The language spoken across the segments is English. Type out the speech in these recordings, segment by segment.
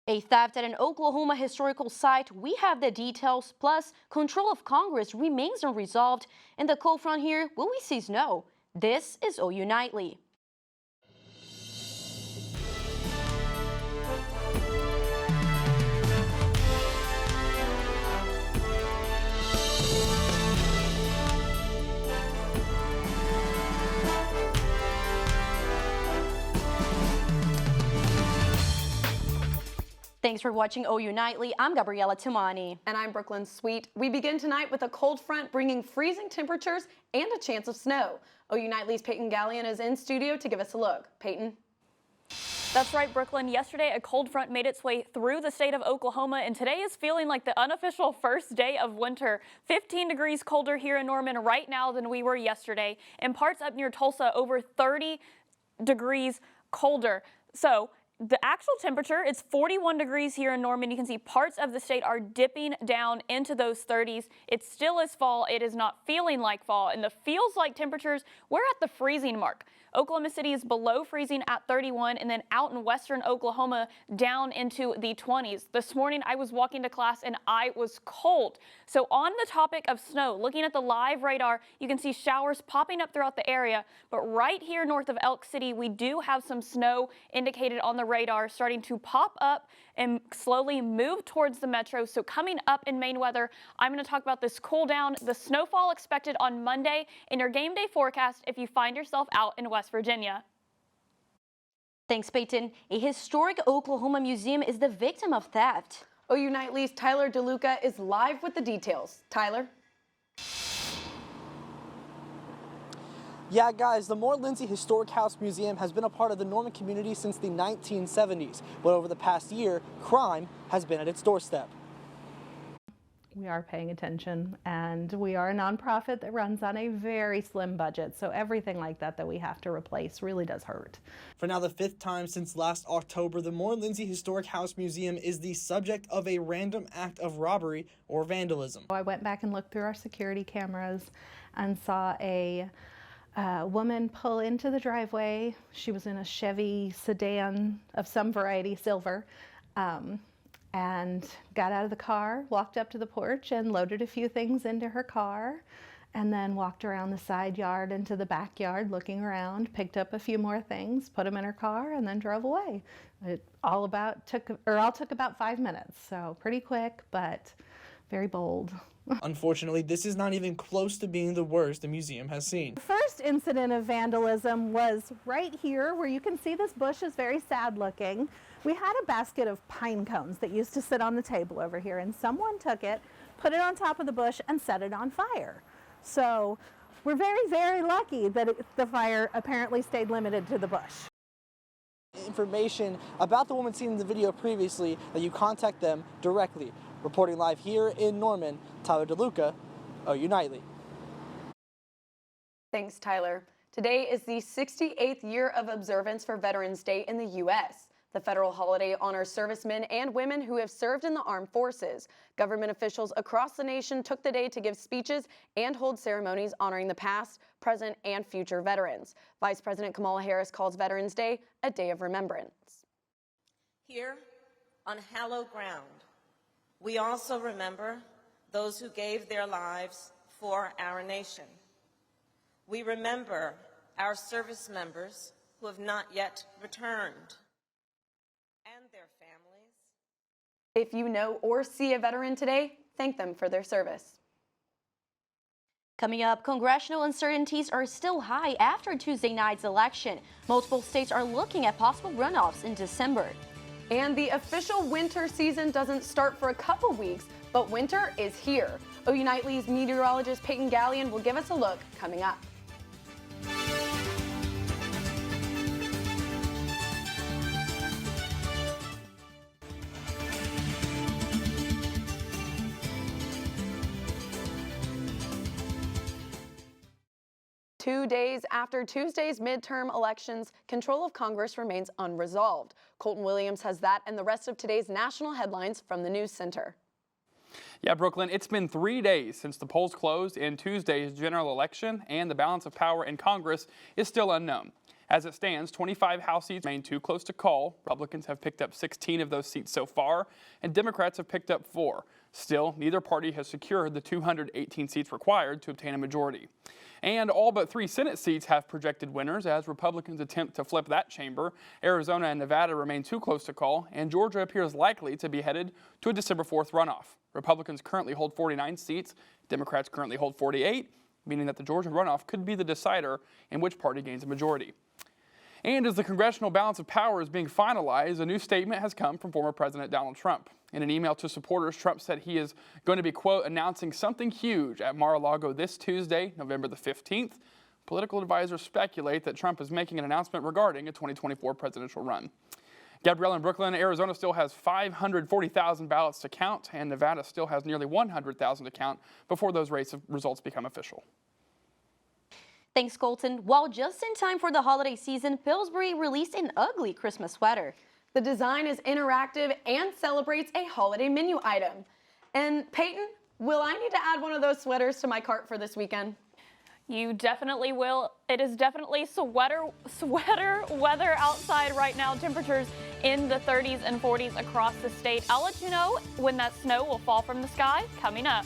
A theft at an Oklahoma historical site. We have the details, plus control of Congress remains unresolved. In the cold front here, will we see snow? This is OU Nightly. Thanks for watching OU Nightly. I'm Gabriela Tumani. And I'm Brooklyn Sweet. We begin tonight with a cold front bringing freezing temperatures and a chance of snow. OU Nightly's Peyton Galyean is in studio to give us a look. Peyton? That's right, Brooklyn. Yesterday, a cold front made its way through the state of Oklahoma, and today is feeling like the unofficial first day of winter. 15 degrees colder here in Norman right now than we were yesterday, and parts up near Tulsa over 30 degrees colder. So the actual temperature is 41 degrees here in Norman. You can see parts of the state are dipping down into those 30s. It still is fall. It is not feeling like fall. And the feels like temperatures, we're at the freezing mark. Oklahoma City is below freezing at 31, and then out in western Oklahoma down into the 20s. This morning I was walking to class and I was cold. So on the topic of snow, looking at the live radar, you can see showers popping up throughout the area. But right here north of Elk City, we do have some snow indicated on the radar starting to pop up and slowly move towards the metro. So coming up in Maine weather, I'm going to talk about this cool down, the snowfall expected on Monday in your game day forecast if you find yourself out in West Virginia. Thanks, Peyton. A historic Oklahoma museum is the victim of theft. OU Nightly's Tyler DeLuca is live with the details. Tyler? Yeah, guys, the Moore Lindsay Historic House Museum has been a part of the Norman community since the 1970s, but over the past year, crime has been at its doorstep. We are paying attention, and we are a nonprofit that runs on a very slim budget, so everything like that we have to replace really does hurt. For now the 5th time since last October, the Moore Lindsay Historic House Museum is the subject of a random act of robbery or vandalism. I went back and looked through our security cameras and saw a woman pull into the driveway. She was in a Chevy sedan of some variety, silver, and got out of the car, walked up to the porch and loaded a few things into her car, and then walked around the side yard into the backyard looking around, picked up a few more things, put them in her car, and then drove away. It all took about 5 minutes, so pretty quick, but very bold. Unfortunately, this is not even close to being the worst the museum has seen. The first incident of vandalism was right here, where you can see this bush is very sad looking. We had a basket of pine cones that used to sit on the table over here, and someone took it, put it on top of the bush, and set it on fire. So we're very, very lucky that the fire apparently stayed limited to the bush. Information about the woman seen in the video previously, that you contact them directly. Reporting live here in Norman, Tyler DeLuca, OU Nightly. Thanks, Tyler. Today is the 68th year of observance for Veterans Day in the U.S. The federal holiday honors servicemen and women who have served in the armed forces. Government officials across the nation took the day to give speeches and hold ceremonies honoring the past, present, and future veterans. Vice President Kamala Harris calls Veterans Day a day of remembrance. Here on hallowed ground, we also remember those who gave their lives for our nation. We remember our service members who have not yet returned, and their families. If you know or see a veteran today, thank them for their service. Coming up, congressional uncertainties are still high after Tuesday night's election. Multiple states are looking at possible runoffs in December. And the official winter season doesn't start for a couple weeks, but winter is here. OU Nightly's meteorologist Peyton Galyean will give us a look coming up. Two days after Tuesday's midterm elections, control of Congress remains unresolved. Colton Williams has that and the rest of today's national headlines from the News Center. Yeah, Brooklyn, it's been 3 days since the polls closed in Tuesday's general election, and the balance of power in Congress is still unknown. As it stands, 25 House seats remain too close to call. Republicans have picked up 16 of those seats so far, and Democrats have picked up 4. Still, neither party has secured the 218 seats required to obtain a majority. And all but 3 Senate seats have projected winners as Republicans attempt to flip that chamber. Arizona and Nevada remain too close to call, and Georgia appears likely to be headed to a December 4th runoff. Republicans currently hold 49 seats. Democrats currently hold 48, meaning that the Georgia runoff could be the decider in which party gains a majority. And as the congressional balance of power is being finalized, a new statement has come from former President Donald Trump. In an email to supporters, Trump said he is going to be, quote, announcing something huge at Mar-a-Lago this Tuesday, November the 15th. Political advisors speculate that Trump is making an announcement regarding a 2024 presidential run. Gabriela in Brooklyn, Arizona still has 540,000 ballots to count, and Nevada still has nearly 100,000 to count before those results become official. Thanks, Colton. Well, just in time for the holiday season, Pillsbury released an ugly Christmas sweater. The design is interactive and celebrates a holiday menu item. And Peyton, will I need to add one of those sweaters to my cart for this weekend? You definitely will. It is definitely sweater weather outside right now. Temperatures in the 30s and 40s across the state. I'll let you know when that snow will fall from the sky coming up.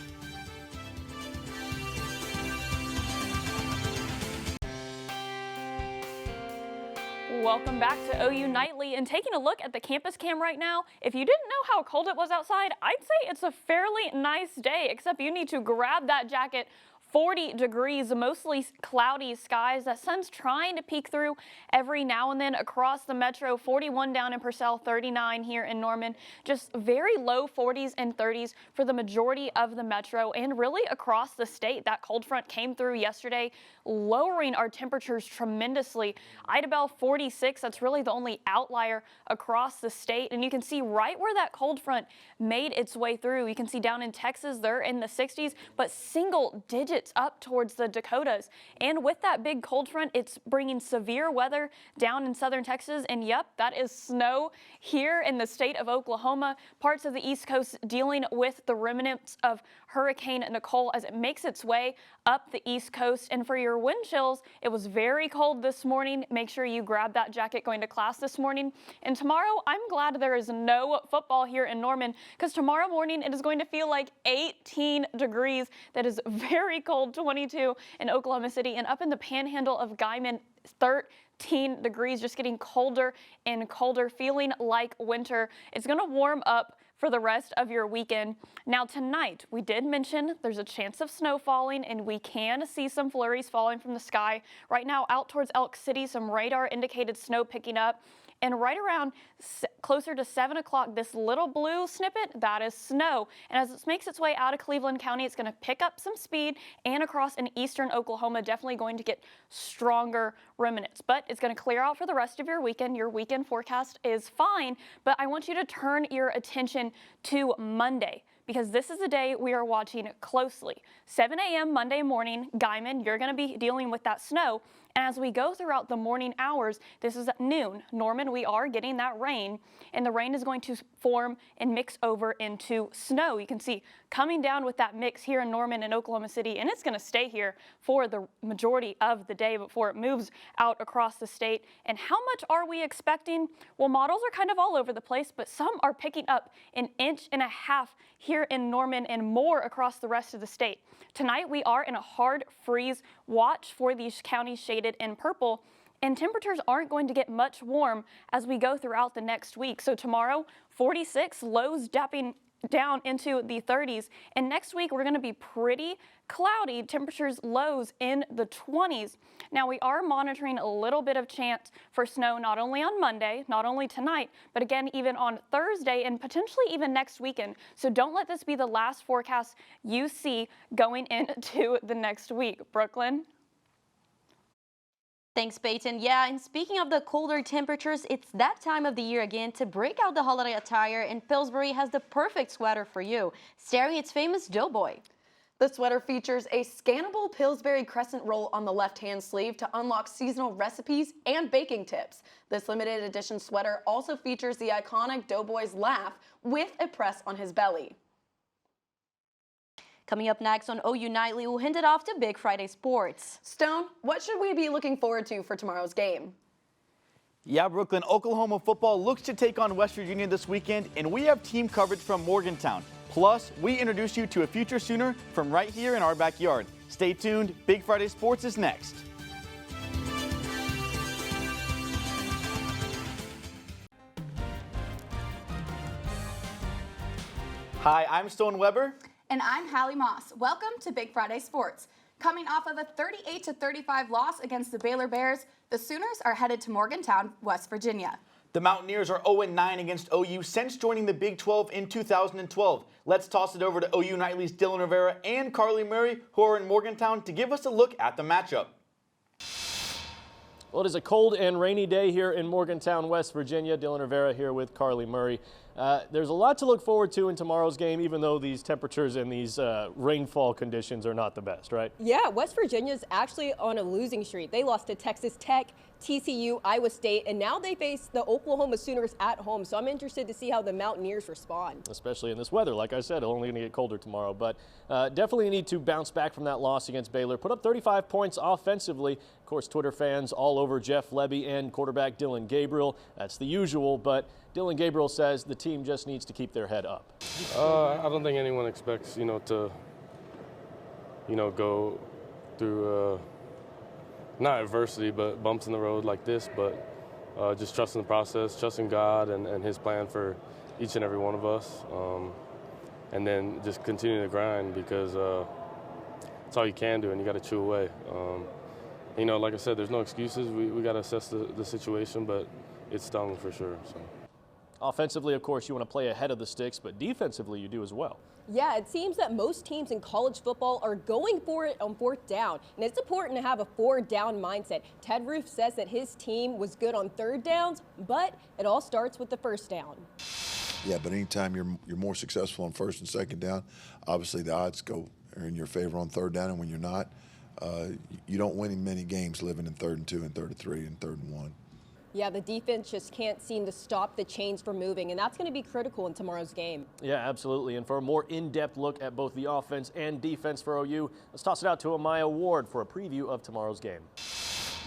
Welcome back to OU Nightly, and taking a look at the campus cam right now, if you didn't know how cold it was outside, I'd say it's a fairly nice day, except you need to grab that jacket. 40 degrees, mostly cloudy skies. That sun's trying to peek through every now and then across the metro. 41 down in Purcell, 39 here in Norman. Just very low 40s and 30s for the majority of the metro and really across the state. That cold front came through yesterday, lowering our temperatures tremendously. Idabel 46, that's really the only outlier across the state. And you can see right where that cold front made its way through. You can see down in Texas, they're in the 60s, but single digits up towards the Dakotas. And with that big cold front, it's bringing severe weather down in southern Texas. And yep, that is snow here in the state of Oklahoma. Parts of the East Coast dealing with the remnants of Hurricane Nicole as it makes its way up the East Coast. And for your wind chills, it was very cold this morning. Make sure you grab that jacket going to class this morning. And tomorrow, I'm glad there is no football here in Norman, because tomorrow morning it is going to feel like 18 degrees. That is very cold, 22 in Oklahoma City, and up in the panhandle of Galyean, 13 degrees, just getting colder and colder, feeling like winter. It's going to warm up for the rest of your weekend. Now tonight, we did mention there's a chance of snow falling, and we can see some flurries falling from the sky. Right now out towards Elk City, some radar indicated snow picking up. And right around closer to 7 o'clock, this little blue snippet, that is snow. And as it makes its way out of Cleveland County, it's going to pick up some speed and across in eastern Oklahoma, definitely going to get stronger remnants. But it's going to clear out for the rest of your weekend. Your weekend forecast is fine, but I want you to turn your attention to Monday, because this is the day we are watching closely. 7 a.m. Monday morning, Galyean, you're going to be dealing with that snow. And as we go throughout the morning hours, this is at noon. Norman, we are getting that rain, and the rain is going to form and mix over into snow. You can see coming down with that mix here in Norman and Oklahoma City, and it's going to stay here for the majority of the day before it moves out across the state. And how much are we expecting? Well, models are kind of all over the place, but some are picking up 1.5 inches here in Norman and more across the rest of the state. Tonight, we are in a hard freeze watch for these counties shaded in purple, and temperatures aren't going to get much warm as we go throughout the next week. So tomorrow, 46, lows dipping down into the 30s, and next week we're going to be pretty cloudy, temperatures lows in the 20s. Now we are monitoring a little bit of chance for snow not only on Monday, not only tonight, but again even on Thursday and potentially even next weekend. So don't let this be the last forecast you see going into the next week. Brooklyn? Thanks, Peyton. Yeah, and speaking of the colder temperatures, it's that time of the year again to break out the holiday attire, and Pillsbury has the perfect sweater for you, starring its famous Doughboy. The sweater features a scannable Pillsbury crescent roll on the left-hand sleeve to unlock seasonal recipes and baking tips. This limited edition sweater also features the iconic Doughboy's laugh with a press on his belly. Coming up next on OU Nightly, we'll hand it off to Big Friday Sports. Stone, what should we be looking forward to for tomorrow's game? Yeah, Brooklyn, Oklahoma football looks to take on West Virginia this weekend, and we have team coverage from Morgantown. Plus, we introduce you to a future Sooner from right here in our backyard. Stay tuned. Big Friday Sports is next. Hi, I'm Stone Weber. And I'm Hallie Moss. Welcome to Big Friday Sports. Coming off of a 38-35 loss against the Baylor Bears, the Sooners are headed to Morgantown, West Virginia. The Mountaineers are 0-9 against OU since joining the Big 12 in 2012. Let's toss it over to OU Nightly's Dylan Rivera and Carly Murray, who are in Morgantown, to give us a look at the matchup. Well, it is a cold and rainy day here in Morgantown, West Virginia. Dylan Rivera here with Carly Murray. There's a lot to look forward to in tomorrow's game, even though these temperatures and these rainfall conditions are not the best, right? Yeah, West Virginia's actually on a losing streak. They lost to Texas Tech, TCU, Iowa State, and now they face the Oklahoma Sooners at home. So I'm interested to see how the Mountaineers respond. Especially in this weather. Like I said, it's only going to get colder tomorrow. But definitely need to bounce back from that loss against Baylor. Put up 35 points offensively. Of course, Twitter fans all over Jeff Lebby and quarterback Dylan Gabriel. That's the usual, but Dylan Gabriel says the team just needs to keep their head up. I don't think anyone expects, to, go through not adversity, but bumps in the road like this, but just trusting the process, trusting God and His plan for each and every one of us, and then just continue to grind because it's all you can do, and you got to chew away. Like I said, there's no excuses. We got to assess the situation, but it stung for sure. So. Offensively, of course, you want to play ahead of the sticks, but defensively you do as well. Yeah, it seems that most teams in college football are going for it on fourth down, and it's important to have a four-down mindset. Ted Roof says that his team was good on third downs, but it all starts with the first down. Yeah, but anytime you're more successful on first and second down, obviously the odds are in your favor on third down, and when you're not, you don't win in many games living in 3rd and 2 and 3rd and 3 and 3rd and 1. Yeah, the defense just can't seem to stop the chains from moving, and that's going to be critical in tomorrow's game. Yeah, absolutely. And for a more in-depth look at both the offense and defense for OU, let's toss it out to Amaya Ward for a preview of tomorrow's game.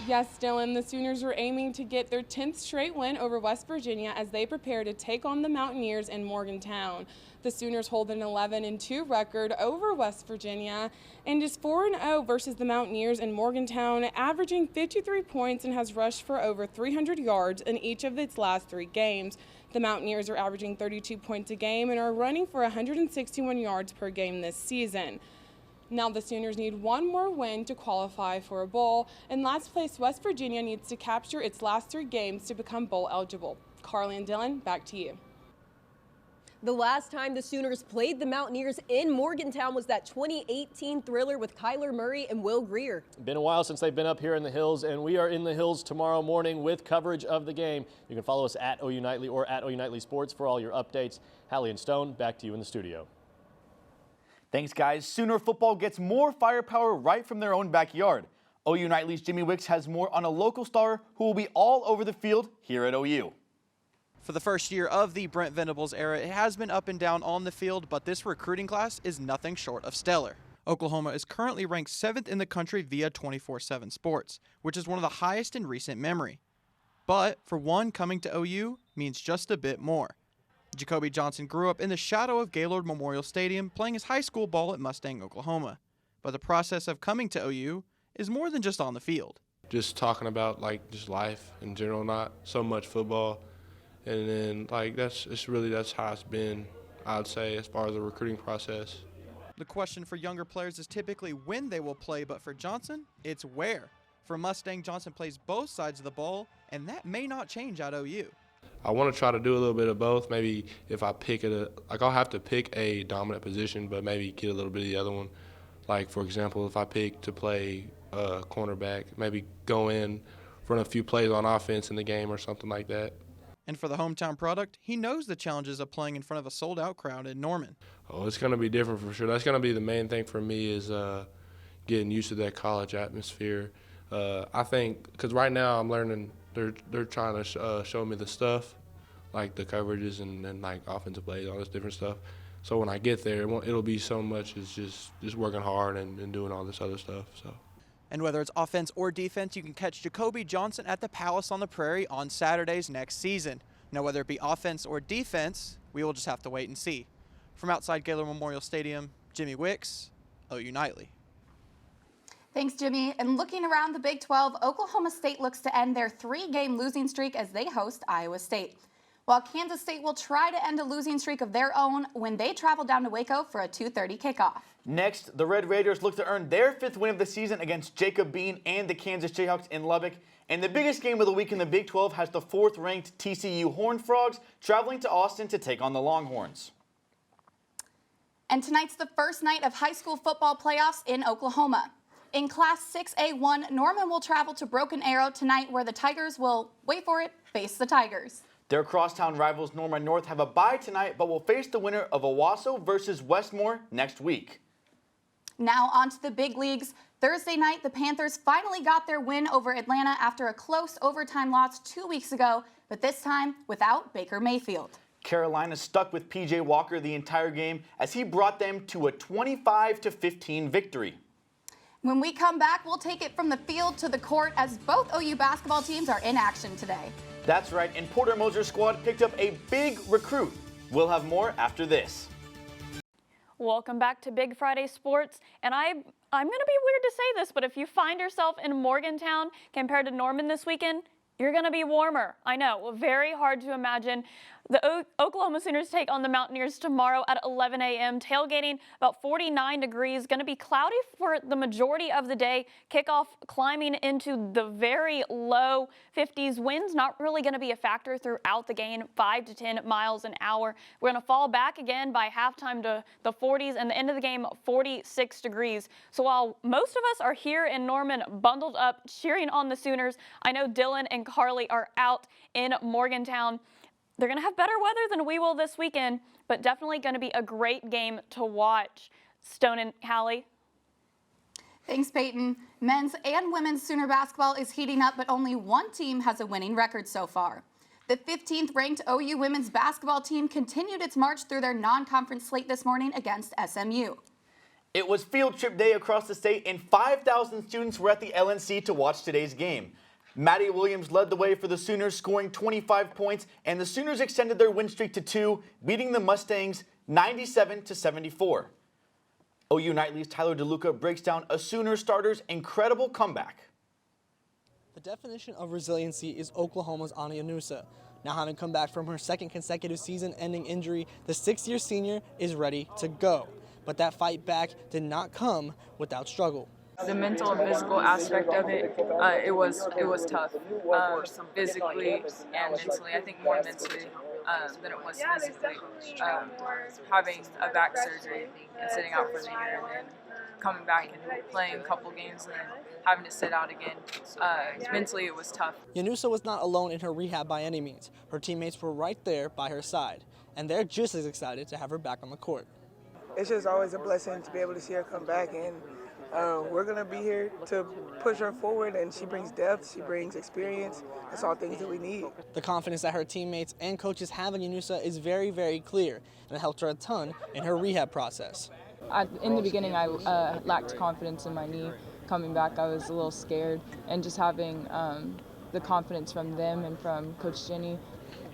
Yes, Dylan, the Sooners are aiming to get their 10th straight win over West Virginia as they prepare to take on the Mountaineers in Morgantown. The Sooners hold an 11-2 record over West Virginia and is 4-0 versus the Mountaineers in Morgantown, averaging 53 points and has rushed for over 300 yards in each of its last 3 games. The Mountaineers are averaging 32 points a game and are running for 161 yards per game this season. Now the Sooners need one more win to qualify for a bowl, and last place West Virginia needs to capture its last 3 games to become bowl eligible. Carly and Dylan, back to you. The last time the Sooners played the Mountaineers in Morgantown was that 2018 thriller with Kyler Murray and Will Greer. Been a while since they've been up here in the hills, and we are in the hills tomorrow morning with coverage of the game. You can follow us at OU Nightly or at OU Nightly Sports for all your updates. Hallie and Stone, back to you in the studio. Thanks, guys. Sooner football gets more firepower right from their own backyard. OU Nightly's Jimmy Wicks has more on a local star who will be all over the field here at OU. For the first year of the Brent Venables era, it has been up and down on the field, but this recruiting class is nothing short of stellar. Oklahoma is currently ranked 7th in the country via 24/7 Sports, which is one of the highest in recent memory. But for one, coming to OU means just a bit more. Jacoby Johnson grew up in the shadow of Gaylord Memorial Stadium playing his high school ball at Mustang, Oklahoma. But the process of coming to OU is more than just on the field. Just talking about just life in general, not so much football. And then that's how it's been, I'd say, as far as the recruiting process. The question for younger players is typically when they will play, but for Johnson, it's where. For Mustang, Johnson plays both sides of the ball, and that may not change at OU. I want to try to do a little bit of both. Maybe if I pick I'll have to pick a dominant position, but maybe get a little bit of the other one. Like, for example, if I pick to play cornerback, maybe go in, run a few plays on offense in the game or something like that. And for the hometown product, he knows the challenges of playing in front of a sold-out crowd in Norman. Oh, it's going to be different for sure. That's going to be the main thing for me is getting used to that college atmosphere. I think because right now I'm learning, they're trying to show me the stuff, like the coverages and like offensive plays, all this different stuff. So when I get there, it'll be so much as just working hard and doing all this other stuff. So. And whether it's offense or defense, you can catch Jacoby Johnson at the Palace on the Prairie on Saturdays next season. Now, whether it be offense or defense, we will just have to wait and see. From outside Gaylord Memorial Stadium, Jimmy Wicks, OU Nightly. Thanks, Jimmy. And looking around the Big 12, Oklahoma State looks to end their 3-game losing streak as they host Iowa State, while Kansas State will try to end a losing streak of their own when they travel down to Waco for a 2:30 kickoff. Next, the Red Raiders look to earn their 5th win of the season against Jacob Bean and the Kansas Jayhawks in Lubbock. And the biggest game of the week in the Big 12 has the 4th-ranked TCU Horned Frogs traveling to Austin to take on the Longhorns. And tonight's the first night of high school football playoffs in Oklahoma. In Class 6A1, Norman will travel to Broken Arrow tonight where the Tigers will, wait for it, face the Tigers. Their crosstown rivals Norman North have a bye tonight, but will face the winner of Owasso versus Westmore next week. Now on to the big leagues. Thursday night, the Panthers finally got their win over Atlanta after a close overtime loss 2 weeks ago, but this time without Baker Mayfield. Carolina stuck with P.J. Walker the entire game as he brought them to a 25-15 victory. When we come back, we'll take it from the field to the court as both OU basketball teams are in action today. That's right, and Porter Moser's squad picked up a big recruit. We'll have more after this. Welcome back to Big Friday Sports, and I'm going to be weird to say this, but if you find yourself in Morgantown compared to Norman this weekend, you're going to be warmer. I know, very hard to imagine. The Oklahoma Sooners take on the Mountaineers tomorrow at 11 a.m. Tailgating about 49 degrees. Going to be cloudy for the majority of the day. Kickoff climbing into the very low 50s. Winds not really going to be a factor throughout the game, 5 to 10 miles an hour. We're going to fall back again by halftime to the 40s and the end of the game 46 degrees. So while most of us are here in Norman bundled up cheering on the Sooners, I know Dylan and Carly are out in Morgantown. They're going to have better weather than we will this weekend, but definitely going to be a great game to watch. Stone and Hallie. Thanks, Peyton. Men's and women's Sooner basketball is heating up, but only one team has a winning record so far. The 15th ranked OU women's basketball team continued its march through their non-conference slate this morning against SMU. It was field trip day across the state, and 5,000 students were at the LNC to watch today's game. Maddie Williams led the way for the Sooners, scoring 25 points, and the Sooners extended their win streak to 2, beating the Mustangs 97-74. OU Nightly's Tyler DeLuca breaks down a Sooner starter's incredible comeback. The definition of resiliency is Oklahoma's Anya Nusa. Now having come back from her 2nd consecutive season-ending injury, the 6th-year senior is ready to go. But that fight back did not come without struggle. The mental and physical aspect of it, it was tough, physically and mentally. I think more mentally than it was physically. Having a back surgery and sitting out for the year, and then coming back and playing a couple games and then having to sit out again. Mentally, it was tough. Yanusa was not alone in her rehab by any means. Her teammates were right there by her side, and they're just as excited to have her back on the court. It's just always a blessing to be able to see her come back, and we're going to be here to push her forward, and she brings depth, she brings experience. That's all things that we need. The confidence that her teammates and coaches have in Yanusa is very, very clear, and it helped her a ton in her rehab process. In the beginning, I lacked confidence in my knee. Coming back, I was a little scared, and just having the confidence from them and from Coach Jenny,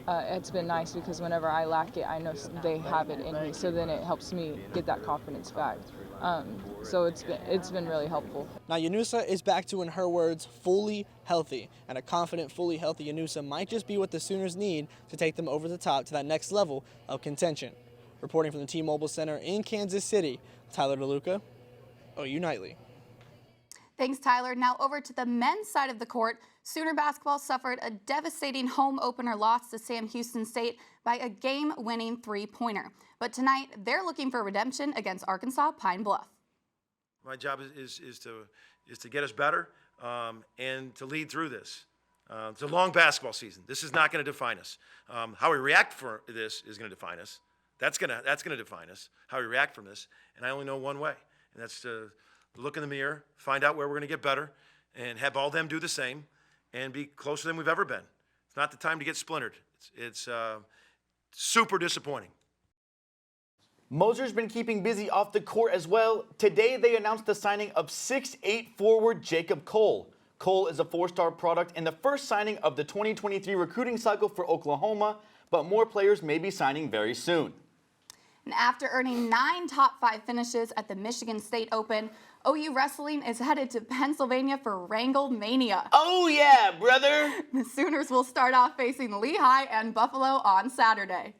it's been nice because whenever I lack it, I know they have it in me, so then it helps me get that confidence back. So it's been really helpful. Now Yanusa is back to, in her words, fully healthy, and a confident, fully healthy Yanusa might just be what the Sooners need to take them over the top to that next level of contention. Reporting from the T-Mobile Center in Kansas City, Tyler DeLuca, OU Nightly. Thanks, Tyler. Now over to the men's side of the court. Sooner basketball suffered a devastating home opener loss to Sam Houston State by a game-winning three-pointer. But tonight, they're looking for redemption against Arkansas Pine Bluff. My job is to get us better and to lead through this. It's a long basketball season. This is not going to define us. How we react for this is going to define us. That's going to define us. How we react from this, and I only know one way, and that's to look in the mirror, find out where we're going to get better, and have all them do the same, and be closer than we've ever been. It's not the time to get splintered. It's super disappointing. Moser's been keeping busy off the court as well. Today, they announced the signing of 6'8" forward Jacob Cole. Cole is a four-star product and the first signing of the 2023 recruiting cycle for Oklahoma, but more players may be signing very soon. And after earning 9 top 5 finishes at the Michigan State Open, OU Wrestling is headed to Pennsylvania for Wrangle Mania. Oh yeah, brother! The Sooners will start off facing Lehigh and Buffalo on Saturday.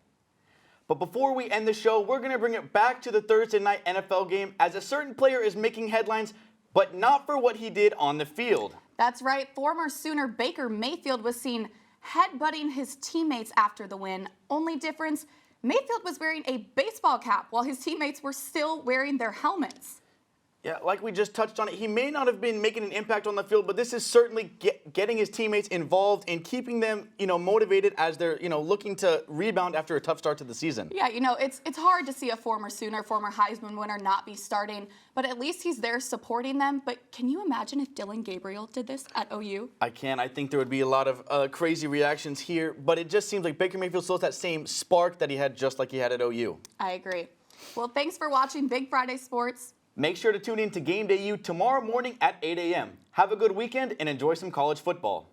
But before we end the show, we're going to bring it back to the Thursday night NFL game as a certain player is making headlines, but not for what he did on the field. That's right. Former Sooner Baker Mayfield was seen headbutting his teammates after the win. Only difference, Mayfield was wearing a baseball cap while his teammates were still wearing their helmets. Yeah, like we just touched on it, he may not have been making an impact on the field, but this is certainly getting his teammates involved and keeping them, motivated as they're, looking to rebound after a tough start to the season. Yeah, it's hard to see a former Sooner, former Heisman winner not be starting, but at least he's there supporting them. But can you imagine if Dillon Gabriel did this at OU? I can. I think there would be a lot of crazy reactions here, but it just seems like Baker Mayfield still has that same spark that he had just like he had at OU. I agree. Well, thanks for watching Big Friday Sports. Make sure to tune in to Game Day U tomorrow morning at 8 a.m. Have a good weekend and enjoy some college football.